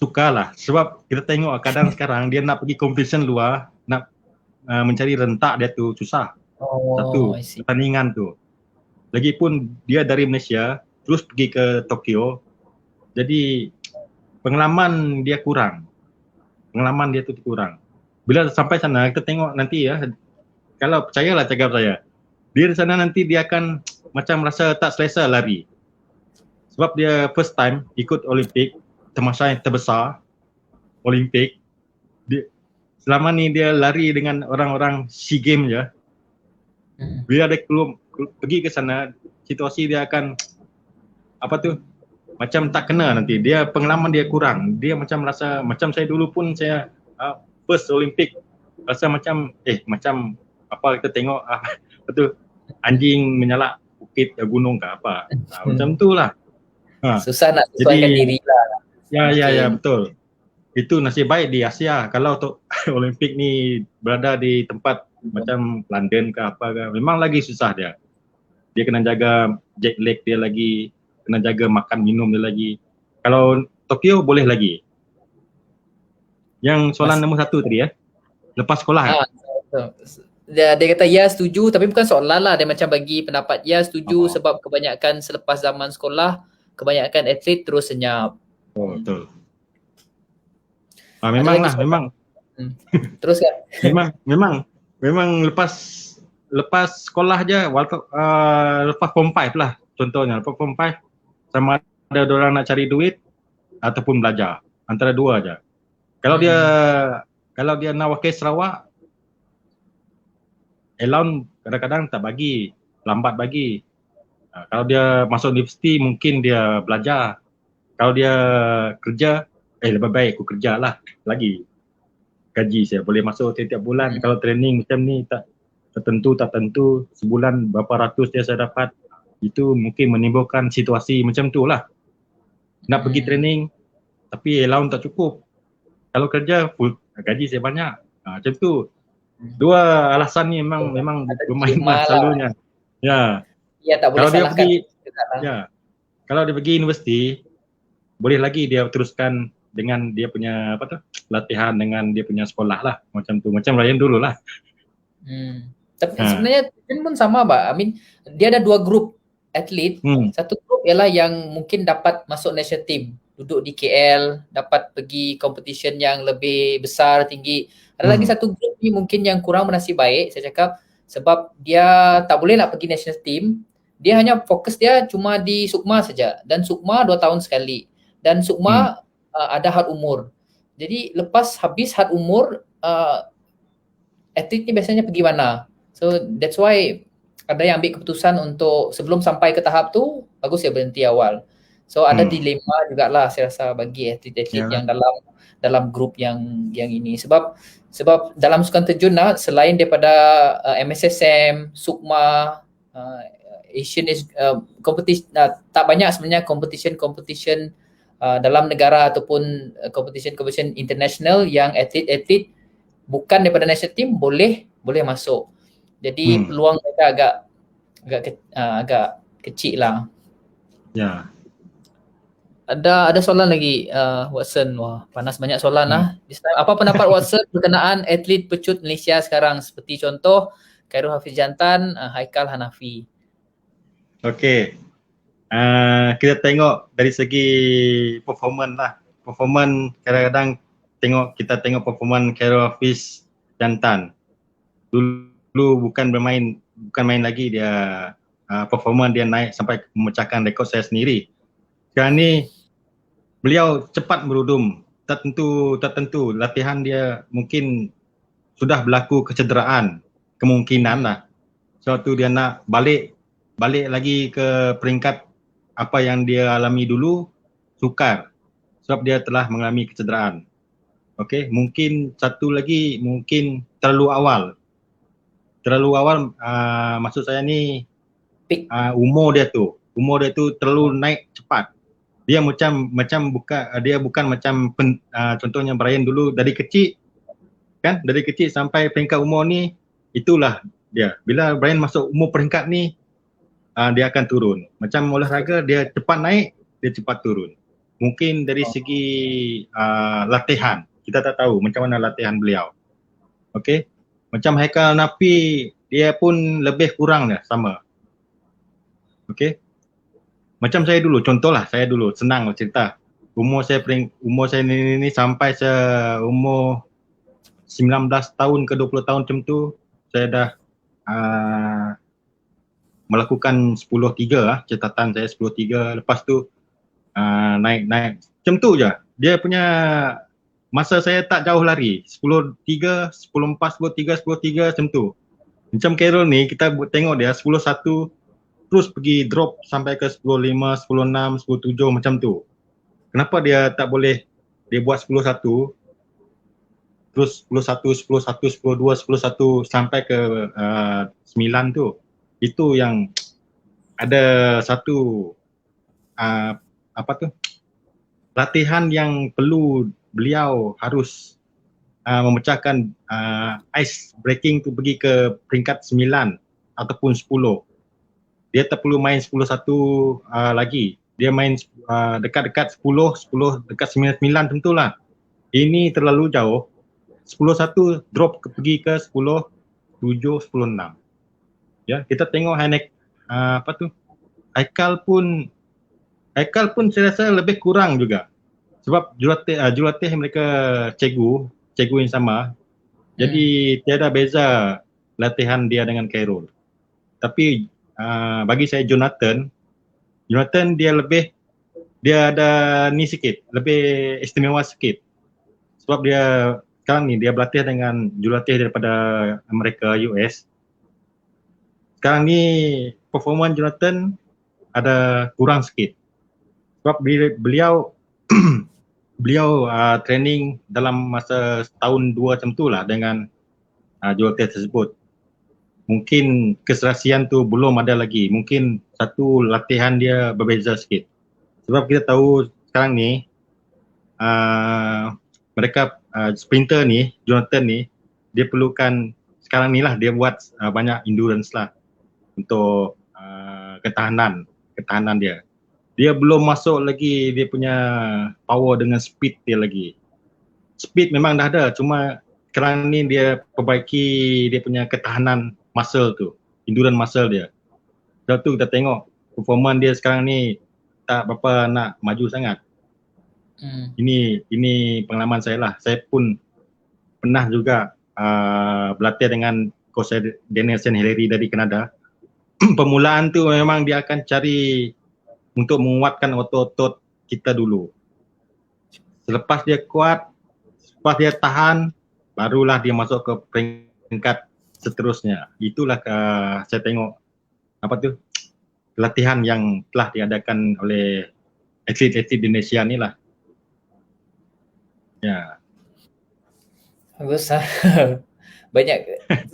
sukarlah sebab kita tengok keadaan sekarang dia nak pergi competition luar, nak mencari rentak dia tu susah. Satu pertandingan tu. Lagipun dia dari Malaysia terus pergi ke Tokyo. Jadi pengalaman dia kurang. Bila sampai sana kita tengok nanti ya, kalau percayalah cakap saya, dia di sana nanti dia akan macam rasa tak selesa lari. Sebab dia first time ikut Olimpik, termasa yang terbesar Olimpik. Selama ni dia lari dengan orang-orang SEA Games je. Bila dia pergi ke sana, situasi dia akan macam tak kena nanti. Dia pengalaman dia kurang. Dia macam rasa, macam saya dulu pun saya first Olimpik rasa macam apa kita tengok anjing menyalak bukit gunung ke apa. Macam tu lah. Susah nak Jadi sesuaikan diri lah. ya Mungkin. betul. Itu nasib baik di Asia. Kalau untuk Olimpik ni berada di tempat macam London ke apa ke, memang lagi susah dia. Dia kena jaga jet lag dia lagi, kena jaga makan minum dia lagi. Kalau Tokyo boleh lagi. Yang soalan nombor 1 tadi ya, lepas sekolah kan? Dia kata ya setuju, tapi bukan soalan lah, dia macam bagi pendapat ya setuju Oh. sebab kebanyakan selepas zaman sekolah, kebanyakan atlet terus senyap. Betul. Memang lah, memang. Terus kan? memang lepas sekolah je, lepas form 5 lah contohnya, lepas form 5 sama ada orang nak cari duit ataupun belajar, antara dua aja. Kalau dia nak wakil Sarawak, allowance kadang-kadang tak bagi, lambat bagi. Kalau dia masuk universiti mungkin dia belajar. Kalau dia kerja, lebih baik aku kerja lah lagi. Gaji saya boleh masuk setiap bulan. Kalau training macam ni tak tentu, sebulan berapa ratus dia saya dapat. Itu mungkin menimbulkan situasi macam tu lah. Nak pergi training tapi allowance tak cukup. Kalau kerja full, gaji saya banyak. Macam tu. Dua alasan ni memang bermain selalunya. Ya. Ya, tak boleh salahkan. Kalau dia pergi universiti, boleh lagi dia teruskan dengan dia punya latihan dengan dia punya sekolah lah, macam tu, macam Ryan dulu lah. Tapi sebenarnya pun sama, Pak. I mean, dia ada dua grup atlet. Satu grup ialah yang mungkin dapat masuk national team, duduk di KL, dapat pergi competition yang lebih besar, tinggi. Ada lagi satu grup ni mungkin yang kurang bernasib baik, saya cakap, sebab dia tak boleh nak pergi national team. Dia hanya fokus dia cuma di Sukma saja, dan Sukma 2 tahun sekali. Dan Sukma ada had umur. Jadi lepas habis had umur, atlet ni biasanya pergi mana? So that's why ada yang ambil keputusan untuk sebelum sampai ke tahap tu, bagus ya berhenti awal. So ada dilema jugalah saya rasa bagi atlet-atlet yang dalam grup yang ini. Sebab dalam sukan terjun lah, selain daripada MSSM, Sukma, Asian competition, tak banyak sebenarnya competition dalam negara ataupun competition international yang atlet bukan daripada national team boleh masuk. Jadi peluang mereka agak kecil lah. Ya. Ada soalan lagi, Watson. Wah, panas banyak soalan lah. Apa pendapat Watson berkenaan atlet pecut Malaysia sekarang, seperti contoh Khairul Hafiz Jantan, Haikal Hanafi? Okey. Kita tengok dari segi performance lah. Performance kadang-kadang kita tengok performance Khairul Hafiz Jantan. Dulu bukan main lagi dia, performance dia naik sampai memecahkan rekod saya sendiri. Sekarang ni beliau cepat berudum. Tak tentu latihan dia mungkin sudah berlaku kecederaan, kemungkinan lah. Suatu dia nak balik lagi ke peringkat apa yang dia alami dulu, sukar sebab dia telah mengalami kecederaan. Okey, mungkin satu lagi, mungkin terlalu awal, maksud saya ni umur dia tu terlalu naik cepat. Dia bukan macam contohnya Brian dulu dari kecil sampai peringkat umur ni, itulah dia. Bila Brian masuk umur peringkat ni, dia akan turun. Macam olahraga, dia cepat naik, dia cepat turun. Mungkin dari segi latihan, kita tak tahu macam mana latihan beliau. Okey. Macam Haikal Hanafi, dia pun lebih kurang dah sama. Okey. Macam saya dulu, contohlah saya dulu, senang cerita. Umur saya ni sampai umur 19 tahun ke 20 tahun macam tu, saya dah melakukan 10.3 lah, catatan saya 10.3. Lepas tu naik macam tu je. Dia punya masa saya tak jauh lari, 10.3, 10.4, 10.3 macam tu. Macam Khairul ni kita tengok dia 10.1 terus pergi drop sampai ke 10.5, 10.6, 10.7 macam tu. Kenapa dia tak boleh dia buat 10.1 terus 10.1, 10.1, 10.2, 10.1 sampai ke 9 tu. Itu yang ada satu apa tu latihan yang perlu beliau harus memecahkan ice breaking tu pergi ke peringkat 9 ataupun 10. Dia tak perlu main 10-1 lagi. Dia main dekat-dekat 10 dekat 9-9 tentulah. Ini terlalu jauh. 10-1 drop pergi ke 10-7, 10-6. Ya, kita tengok Haikal pun saya rasa lebih kurang juga. Sebab jurulatih mereka cikgu yang sama. Jadi tiada beza latihan dia dengan Khairul. Tapi bagi saya Jonathan dia ada ni sikit, lebih istimewa sikit. Sebab dia sekarang ni dia berlatih dengan jurulatih daripada Amerika, US. Sekarang ni performa Jonathan ada kurang sikit. Sebab beliau beliau training dalam masa setahun dua macam tu lah dengan jurulatih tersebut. Mungkin keserasian tu belum ada lagi. Mungkin satu latihan dia berbeza sikit. Sebab kita tahu sekarang ni mereka sprinter ni, Jonathan ni, dia perlukan sekarang ni lah dia buat banyak endurance lah untuk ketahanan dia. Dia belum masuk lagi dia punya power dengan speed dia lagi. Speed memang dah ada, cuma sekarang ni dia perbaiki dia punya ketahanan muscle tu, endurance muscle dia. Sebab tu kita tengok performance dia sekarang ni tak berapa nak maju sangat. Ini pengalaman saya lah. Saya pun pernah juga berlatih dengan coach Danielson Hillary dari Kanada. Permulaan tu memang dia akan cari untuk menguatkan otot-otot kita dulu. Selepas dia kuat, selepas dia tahan, barulah dia masuk ke peringkat seterusnya. Itulah saya tengok latihan yang telah diadakan oleh atlet-atlet Indonesia ni lah. Ya. Bagus. Banyak.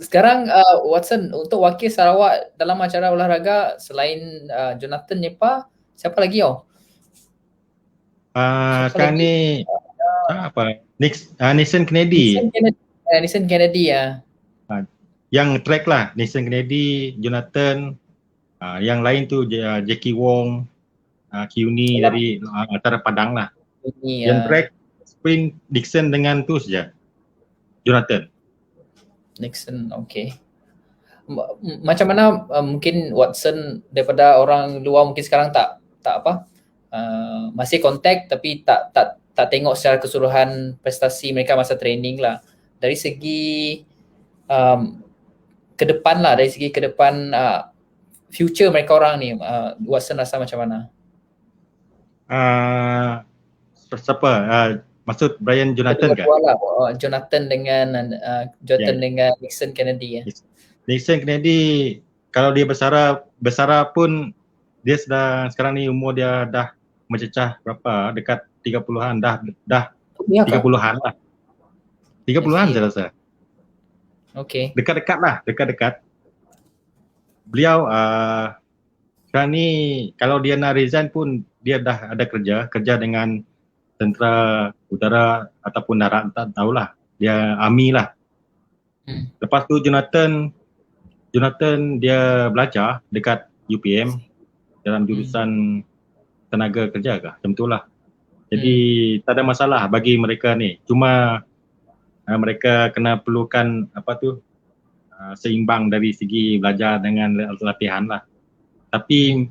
Sekarang Watson, untuk wakil Sarawak dalam acara olahraga selain Jonathan Nepa, siapa lagi Sekarang ni Nathan Kennedy. Nathan Kennedy ya. Yang track lah, Nathan Kennedy, Jonathan, yang lain tu Jackie Wong, Kiuni dari antara Padang lah. Yang track sprint Dixon dengan tu saja, Jonathan. Nixon, okay. Macam mana mungkin Watson daripada orang luar mungkin sekarang tak masih kontak tapi tak tengok secara keseluruhan prestasi mereka masa training lah. Dari segi ke depan future mereka orang ni, Watson rasa macam mana? Siapa? Maksud Brian Jonathan kan? Jonathan dengan Nixon Kennedy ya. Nixon Kennedy kalau dia bersara pun dia sekarang ni umur dia dah mencecah berapa? Dekat 30-an dah 30-an lah. 30-an saya rasa. Okay. Dekat-dekat. Beliau sekarang ni kalau dia nak resign pun dia dah ada kerja dengan tentera udara ataupun darat, tak tahulah. Dia army lah. Lepas tu Jonathan dia belajar dekat UPM dalam jurusan tenaga kerja kah? Macam tu lah. Jadi tak ada masalah bagi mereka ni. Cuma mereka kena perlukan seimbang dari segi belajar dengan latihan lah. Tapi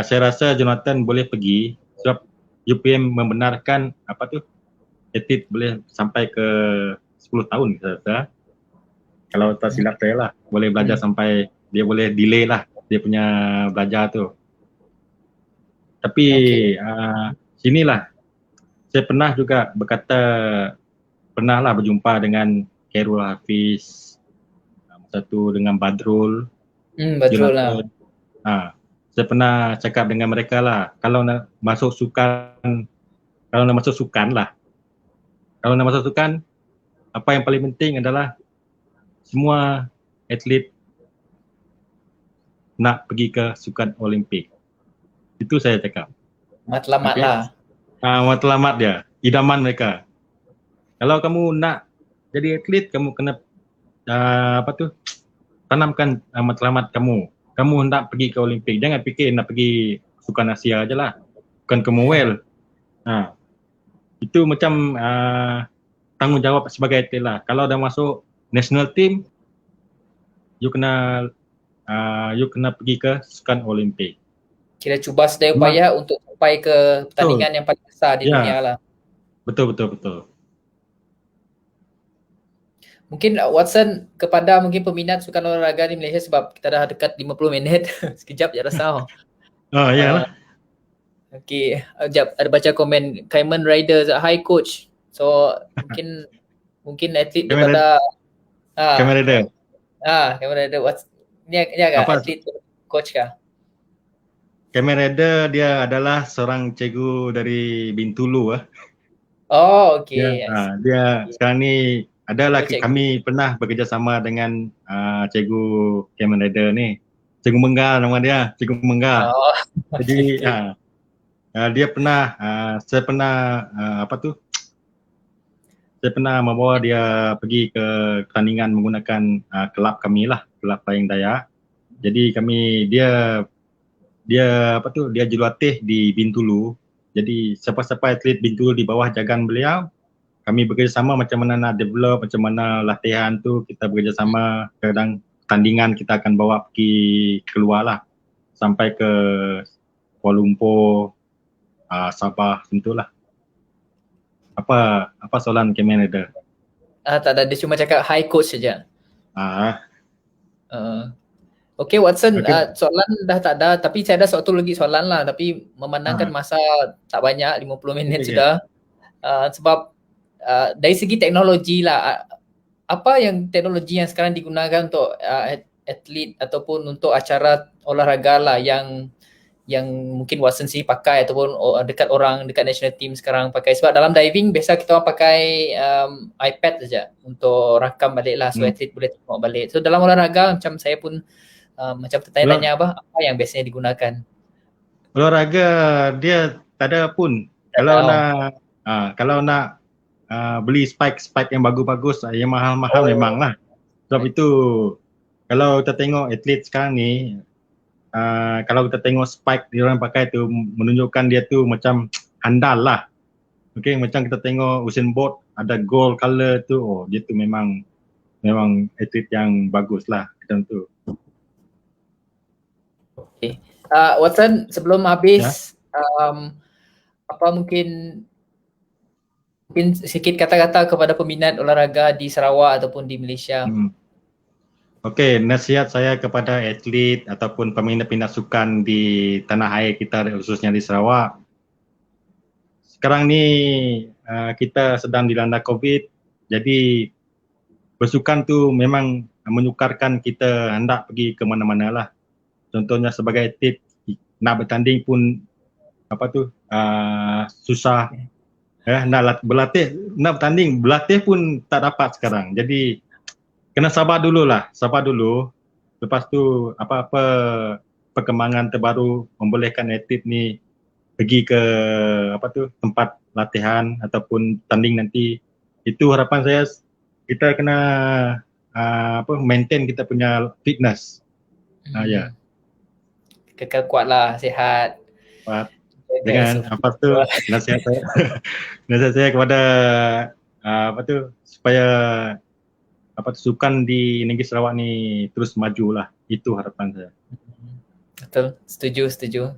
saya rasa Jonathan boleh pergi sebab UPM membenarkan atlet boleh sampai ke 10 tahun saya rasa. Kalau tak silap saya lah, boleh belajar sampai dia boleh delay lah dia punya belajar tu. Tapi sinilah saya pernah juga pernahlah berjumpa dengan Khairul Hafiz, satu dengan Badrul. Badrul lah. Saya pernah cakap dengan mereka lah, kalau nak masuk sukan, apa yang paling penting adalah semua atlet nak pergi ke sukan Olimpik. Itu saya cakap. Matlamat Okey. lah. Matlamat dia, idaman mereka. Kalau kamu nak jadi atlet, kamu kena tanamkan matlamat kamu. Kamu hendak pergi ke Olimpik, jangan fikir nak pergi Sukan Asia je lah, bukan Commonwealth. Itu macam tanggungjawab sebagai atlet lah. Kalau dah masuk national team, you kena pergi ke Sukan Olimpik. Kira cuba sedaya upaya untuk sampai ke pertandingan yang paling besar di dunia lah. Betul. Mungkin Watson kepada mungkin peminat sukan olahraga di Malaysia, sebab kita dah dekat 50 minit. Sekejap je rasa. Iyalah. Okay, sekejap ada baca komen Kaiman Riders, hi coach. So mungkin atlet daripada Kaiman Rider. Kaiman Rider. Ni agak atlet coach kah? Kaiman Rider dia adalah seorang cikgu dari Bintulu . Oh, okey. Dia sekarang ni adalah kami pernah bekerjasama dengan cikgu Kaiman Rider ni. Cikgu Menggal nama dia, Cikgu Menggal. Jadi dia pernah saya pernah membawa dia pergi ke pertandingan menggunakan kelab kami lah, kelab Payung Dayak. Jadi dia jurulatih di Bintulu. Jadi siapa-siapa atlet Bintulu di bawah jagaan beliau, kami bekerjasama macam mana nak develop, macam mana latihan tu kita bekerjasama. Kadang tandingan kita akan bawa pergi keluar lah, sampai ke Kuala Lumpur, Sabah, tentulah. Apa soalan Kaiman Rider? Tak ada, dia cuma cakap hi coach saja. Okay Watson, soalan dah tak ada, tapi saya ada satu lagi soalan lah, tapi memandangkan masa tak banyak, 50 minit sudah. Sebab dari segi teknologi lah, apa yang teknologi yang sekarang digunakan untuk atlet ataupun untuk acara olahraga lah yang mungkin Watson sendiri pakai ataupun dekat national team sekarang pakai? Sebab dalam diving biasa kita orang pakai iPad saja untuk rakam balik lah, so atlet boleh tengok balik. So dalam olahraga macam saya pun macam tertanya-tanya apa yang biasanya digunakan? Olahraga dia tak ada pun. Kalau nak beli spike yang bagus-bagus, yang mahal-mahal memanglah. Sebab itu kalau kita tengok atlet sekarang ni, kalau kita tengok spike dia orang pakai tu menunjukkan dia tu macam handal lah. Okay, macam kita tengok Usain Bolt ada gold color tu, dia tu memang atlet yang bagus lah kita tu. Okay. Watson, sebelum habis apa mungkin sikit kata-kata kepada peminat olahraga di Sarawak ataupun di Malaysia? Okey, nasihat saya kepada atlet ataupun peminat-peminat sukan di tanah air kita, khususnya di Sarawak. Sekarang ni kita sedang dilanda COVID, jadi bersukan tu memang menyukarkan kita hendak pergi ke mana-mana lah. Contohnya sebagai atlet nak bertanding pun susah. Nak berlatih, nak bertanding, berlatih pun tak dapat sekarang. Jadi kena sabar dulu. Lepas tu apa-apa perkembangan terbaru membolehkan atlet ni pergi ke tempat latihan ataupun tanding nanti. Itu harapan saya, kita kena maintain kita punya fitness. Kekal kuatlah, sihat. Dengan nasihat saya kepada supaya sukan di negeri Sarawak ni terus majulah. Itu harapan saya. Betul, setuju.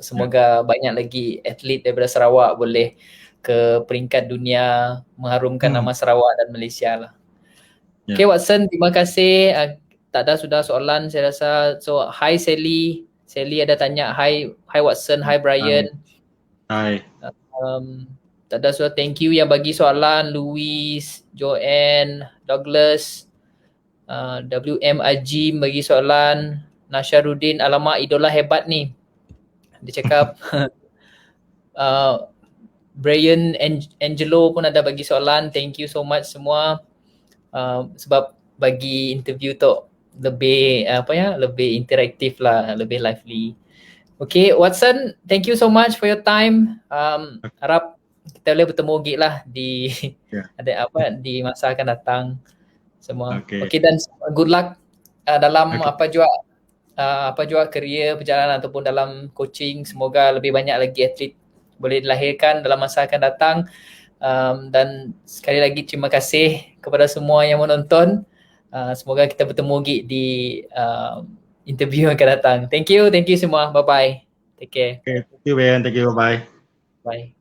Semoga banyak lagi atlet daripada Sarawak boleh ke peringkat dunia, mengharumkan nama Sarawak dan Malaysia lah. Okay Watson, terima kasih. Tak ada sudah soalan saya rasa. So hi Sally ada tanya, hi Watson, hi Brian. Hi. Tak ada sudah, thank you yang bagi soalan, Louis, Joanne, Douglas, WM Ajim bagi soalan, Nasharuddin, alamak idola hebat ni. Dia cakap Brian Angelo pun ada bagi soalan, thank you so much semua. Sebab bagi interview tu lebih lebih interaktif lah, lebih lively. Okay, Watson, thank you so much for your time. Harap kita boleh bertemu lagi lah di ada apa di masa akan datang semua. Okay, dan good luck dalam apa jua kerjaya perjalanan ataupun dalam coaching. Semoga lebih banyak lagi atlet boleh dilahirkan dalam masa akan datang. Dan sekali lagi terima kasih kepada semua yang menonton. Semoga kita bertemu lagi di interview yang akan datang. Thank you semua. Bye bye. Take care. Okay, thank you Ben. Thank you. Bye. Bye.